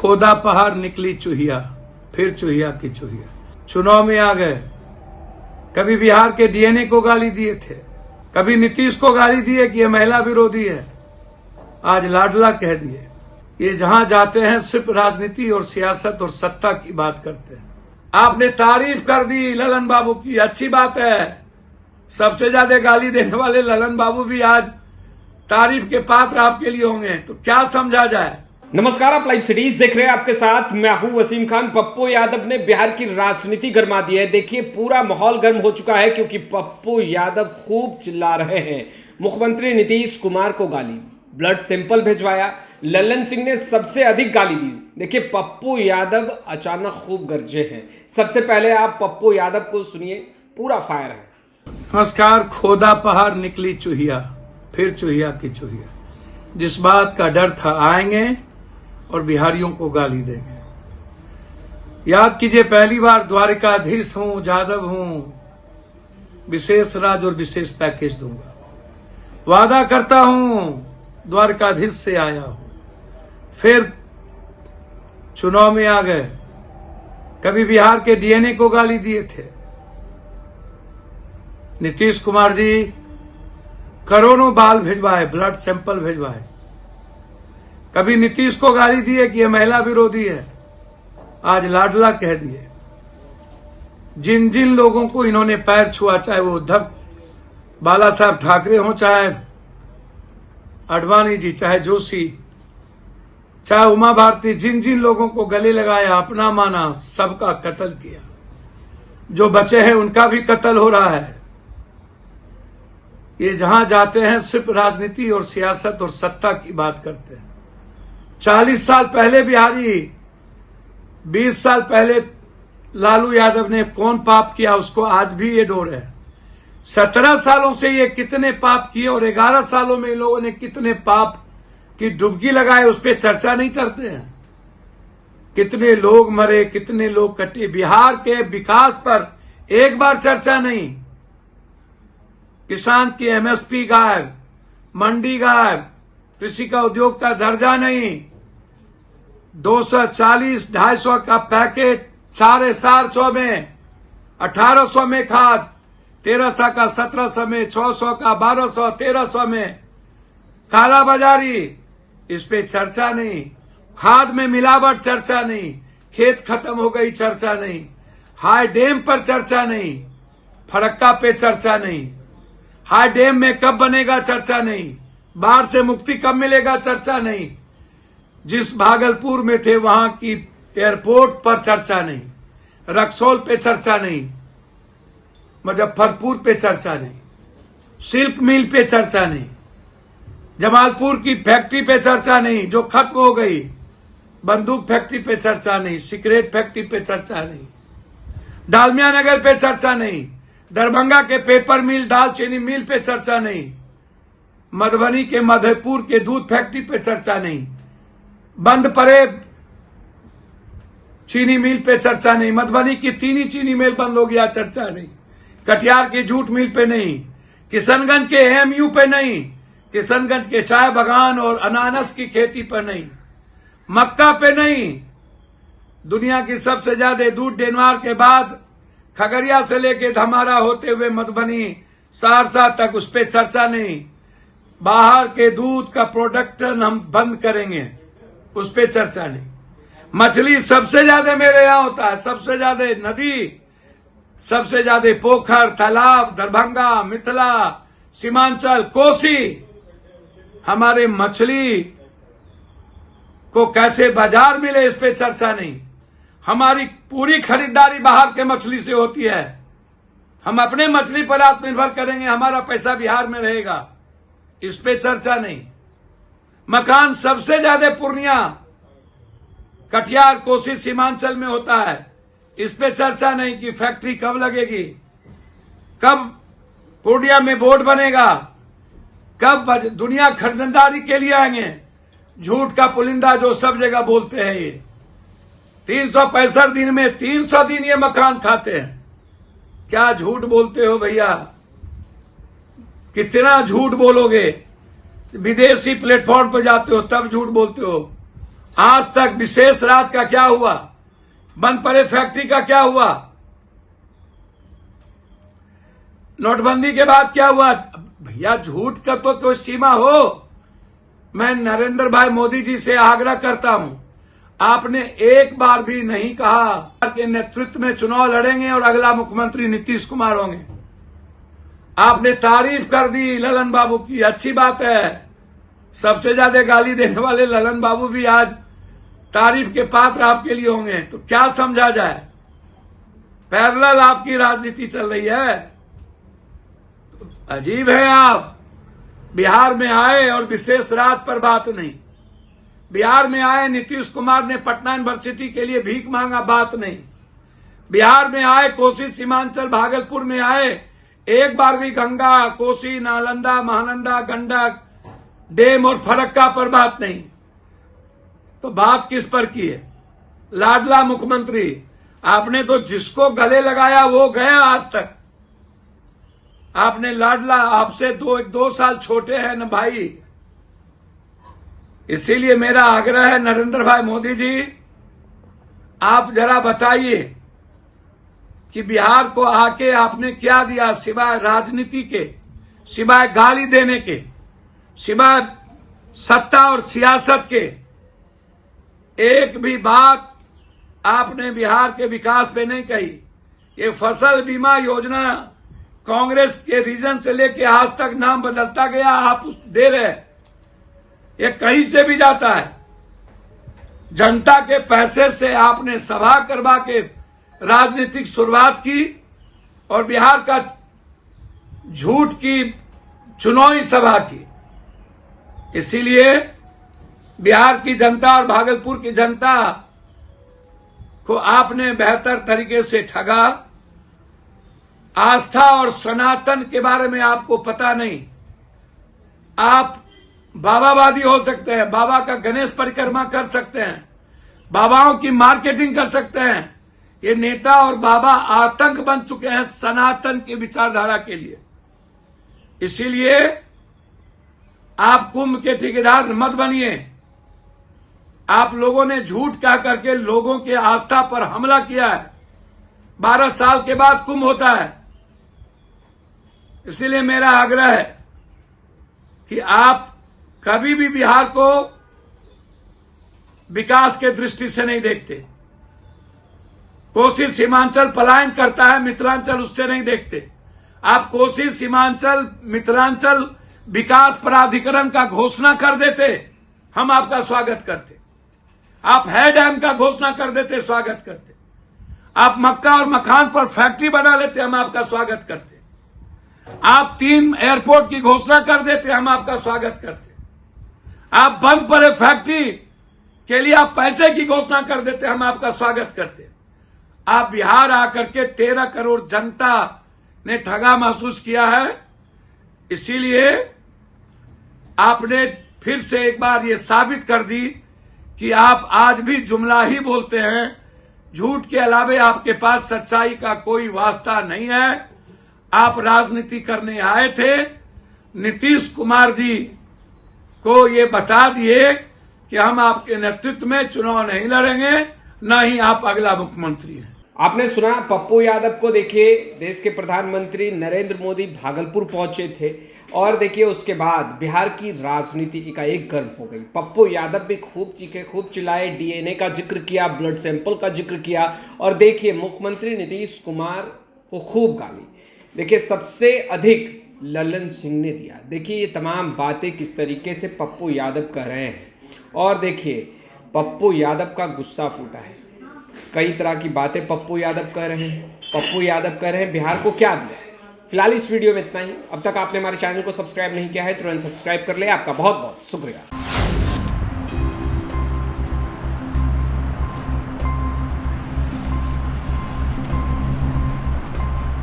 खोदा पहाड़ निकली चूहिया, फिर चूहिया की चूहिया। चुनाव में आ गए, कभी बिहार के डीएनए को गाली दिए थे, कभी नीतीश को गाली दिए कि ये महिला विरोधी है, आज लाडला कह दिए। ये जहां जाते हैं सिर्फ राजनीति और सियासत और सत्ता की बात करते हैं। आपने तारीफ कर दी ललन बाबू की, अच्छी बात है। सबसे ज्यादा गाली देने वाले ललन बाबू भी आज तारीफ के पात्र आपके लिए होंगे, तो क्या समझा जाए। नमस्कार, आप लाइव सिटीज देख रहे हैं। आपके साथ मैं हूं वसीम खान। पप्पू यादव ने बिहार की राजनीति गर्मा दी है। देखिए, पूरा माहौल गर्म हो चुका है क्योंकि पप्पू यादव खूब चिल्ला रहे हैं। मुख्यमंत्री नीतीश कुमार को गाली, ब्लड सैंपल भिजवाया। ललन सिंह ने सबसे अधिक गाली दी। देखिए, पप्पू यादव अचानक खूब गरजे हैं। सबसे पहले आप पप्पू यादव को सुनिए, पूरा फायर है। नमस्कार। खोदा पहाड़ निकली चूहिया, फिर चूहिया की चूहिया। जिस बात का डर था आएंगे और बिहारियों को गाली देंगे। याद कीजिए, पहली बार द्वारिकाधीश हूं, जादव हूं, विशेष राज और विशेष पैकेज दूंगा। वादा करता हूं, द्वारकाधीश से आया हूं। फिर चुनाव में आ गए, कभी बिहार के डीएनए को गाली दिए थे। नीतीश कुमार जी करोड़ों बाल भिजवाए, ब्लड सैंपल भिजवाए। कभी नीतीश को गाली दिए कि ये महिला विरोधी है, आज लाडला कह दिए। जिन जिन लोगों को इन्होंने पैर छुआ, चाहे वो उद्धव बाला साहब ठाकरे हो, चाहे आडवाणी जी, चाहे जोशी, चाहे उमा भारती, जिन जिन लोगों को गले लगाया, अपना माना, सबका कत्ल किया। जो बचे हैं उनका भी कत्ल हो रहा है। ये जहां जाते हैं सिर्फ राजनीति और सियासत और सत्ता की बात करते हैं। 40 साल पहले बिहारी, 20 साल पहले लालू यादव ने कौन पाप किया, उसको आज भी ये डोर है। 17 सालों से ये कितने पाप किए और 11 सालों में इन लोगों ने कितने पाप की डुबकी लगाए, उस पर चर्चा नहीं करते हैं। कितने लोग मरे, कितने लोग कटे, बिहार के विकास पर एक बार चर्चा नहीं। किसान की एमएसपी गायब, मंडी गायब, कृषि का उद्योग का दर्जा नहीं। 240, 250 का पैकेट 4,400 में, 1,800 में खाद, 1,300 का 1,700 में, 600 का 1,200, 1,300 में काला बाजारी, इस पे चर्चा नहीं। खाद में मिलावट चर्चा नहीं। खेत खत्म हो गई चर्चा नहीं। हाई डैम पर चर्चा नहीं। फरक्का पे चर्चा नहीं। हाई डैम में कब बनेगा चर्चा नहीं। बाढ़ से मुक्ति कब मिलेगा चर्चा नहीं। जिस भागलपुर में थे वहां की एयरपोर्ट पर चर्चा नहीं। रक्सौल पे चर्चा नहीं। मुजफ्फरपुर पे चर्चा नहीं। सिल्क मिल पे चर्चा नहीं। जमालपुर की फैक्ट्री पे चर्चा नहीं जो खत्म हो गई। बंदूक फैक्ट्री पे चर्चा नहीं। सिगरेट फैक्ट्री पे चर्चा नहीं। डालमिया नगर पे चर्चा नहीं। दरभंगा के पेपर मिल, दालचीनी मिल पे चर्चा नहीं। मधुबनी के मधेपुर के दूध फैक्ट्री पे चर्चा नहीं। बंद पड़े चीनी मिल पे चर्चा नहीं। मधुबनी की तीनी चीनी मिल बंद हो गया, चर्चा नहीं। कटिहार की जूट मिल पे नहीं। किशनगंज के एएमयू पे नहीं। किशनगंज के चाय बागान और अनानस की खेती पर नहीं। मक्का पे नहीं। दुनिया की सबसे ज्यादा दूध डेनमार्क के बाद खगड़िया से लेके धमारा होते हुए मधुबनी, सहरसा तक, उस पर चर्चा नहीं। बाहर के दूध का प्रोडक्शन हम बंद करेंगे, उस पर चर्चा नहीं। मछली सबसे ज्यादा मेरे यहां होता है, सबसे ज्यादा नदी, सबसे ज्यादा पोखर, तालाब, दरभंगा, मिथिला, सीमांचल, कोसी। हमारे मछली को कैसे बाजार मिले, इस पे चर्चा नहीं। हमारी पूरी खरीदारी बाहर के मछली से होती है। हम अपने मछली पर आत्मनिर्भर करेंगे, हमारा पैसा बिहार में रहेगा, इस पे चर्चा नहीं। मकान सबसे ज्यादा पूर्णिया, कटिहार, कोसी, सीमांचल में होता है, इस पे चर्चा नहीं कि फैक्ट्री कब लगेगी, कब पूर्णिया में बोर्ड बनेगा, कब दुनिया खरीदारी के लिए आएंगे। झूठ का पुलिंदा जो सब जगह बोलते हैं। ये 365 दिन में 300 दिन ये मकान खाते हैं। क्या झूठ बोलते हो भैया, कितना झूठ बोलोगे। विदेशी प्लेटफॉर्म पर जाते हो तब झूठ बोलते हो। आज तक विशेष राज का क्या हुआ? बंद पड़े फैक्ट्री का क्या हुआ? नोटबंदी के बाद क्या हुआ? भैया झूठ का तो कोई सीमा हो। मैं नरेंद्र भाई मोदी जी से आग्रह करता हूं, आपने एक बार भी नहीं कहा कि नेतृत्व में चुनाव लड़ेंगे और अगला मुख्यमंत्री नीतीश कुमार होंगे। आपने तारीफ कर दी ललन बाबू की, अच्छी बात है। सबसे ज्यादा गाली देने वाले ललन बाबू भी आज तारीफ के पात्र आपके लिए होंगे। तो क्या समझा जाए? पैरेलल आपकी राजनीति चल रही है। अजीब है। आप बिहार में आए और विशेष राज पर बात नहीं। बिहार में आए, नीतीश कुमार ने पटना यूनिवर्सिटी के लिए भीख मांगा, बात नहीं। बिहार में आए, कोसी सीमांचल भागलपुर में आए, एक बार भी गंगा, कोसी, नालंदा, महानंदा, गंडक, डेम और फरक्का पर बात नहीं। तो बात किस पर की है? लाडला मुख्यमंत्री। आपने तो जिसको गले लगाया वो गया आज तक। आपने लाडला, आपसे दो साल छोटे हैं न भाई। इसीलिए मेरा आग्रह है नरेंद्र भाई मोदी जी, आप जरा बताइए कि बिहार को आके आपने क्या दिया सिवाय राजनीति के, सिवाय गाली देने के, सिवाय सत्ता और सियासत के। एक भी बात आपने बिहार के विकास पे नहीं कही। ये फसल बीमा योजना कांग्रेस के रीजन से लेके आज तक नाम बदलता गया, आप दे रहे। ये कहीं से भी जाता है। जनता के पैसे से आपने सभा करवा के राजनीतिक शुरुआत की और बिहार का झूठ की चुनावी सभा की। इसीलिए बिहार की जनता और भागलपुर की जनता को आपने बेहतर तरीके से ठगा। आस्था और सनातन के बारे में आपको पता नहीं। आप बाबावादी हो सकते हैं, बाबा का गणेश परिक्रमा कर सकते हैं, बाबाओं की मार्केटिंग कर सकते हैं। ये नेता और बाबा आतंक बन चुके हैं सनातन की विचारधारा के लिए। इसीलिए आप कुंभ के ठेकेदार मत बनिए। आप लोगों ने झूठ कह करके लोगों के आस्था पर हमला किया है। 12 साल के बाद कुंभ होता है। इसीलिए मेरा आग्रह है कि आप कभी भी बिहार को विकास के दृष्टि से नहीं देखते। कोसी सीमांचल पलायन करता है, मिथिलांचल उससे नहीं देखते। आप कोसी सीमांचल मिथिलांचल विकास प्राधिकरण का घोषणा कर देते, हम आपका स्वागत करते। आप है डैम का घोषणा कर देते, स्वागत करते। आप मक्का और मखान पर फैक्ट्री बना लेते, हम आपका स्वागत करते। आप 3 एयरपोर्ट की घोषणा कर देते, हम आपका स्वागत करते। आप बंद पड़े फैक्ट्री के लिए आप पैसे की घोषणा कर देते, हम आपका स्वागत करते। आप बिहार आकर के 13 करोड़ जनता ने ठगा महसूस किया है। इसीलिए आपने फिर से एक बार ये साबित कर दी कि आप आज भी जुमला ही बोलते हैं। झूठ के अलावे आपके पास सच्चाई का कोई वास्ता नहीं है। आप राजनीति करने आए थे। नीतीश कुमार जी को ये बता दिए कि हम आपके नेतृत्व में चुनाव नहीं लड़ेंगे, न ही आप अगला मुख्यमंत्री हैं। आपने सुना पप्पू यादव को। देखिए, देश के प्रधानमंत्री नरेंद्र मोदी भागलपुर पहुंचे थे और देखिए उसके बाद बिहार की राजनीति एकाएक गर्म हो गई। पप्पू यादव भी खूब चीखे, खूब चिल्लाए, डीएनए का जिक्र किया, ब्लड सैंपल का जिक्र किया और देखिए मुख्यमंत्री नीतीश कुमार को खूब गाली। देखिए सबसे अधिक ललन सिंह ने दिया। देखिए ये तमाम बातें किस तरीके से पप्पू यादव कह रहे हैं और देखिए पप्पू यादव का गुस्सा फूटा है। कई तरह की बातें पप्पू यादव कह रहे हैं। पप्पू यादव कह रहे हैं बिहार को क्या दिया। फिलहाल इस वीडियो में इतना ही। अब तक आपने हमारे चैनल को सब्सक्राइब नहीं किया है तुरंत सब्सक्राइब कर ले। आपका बहुत बहुत शुक्रिया।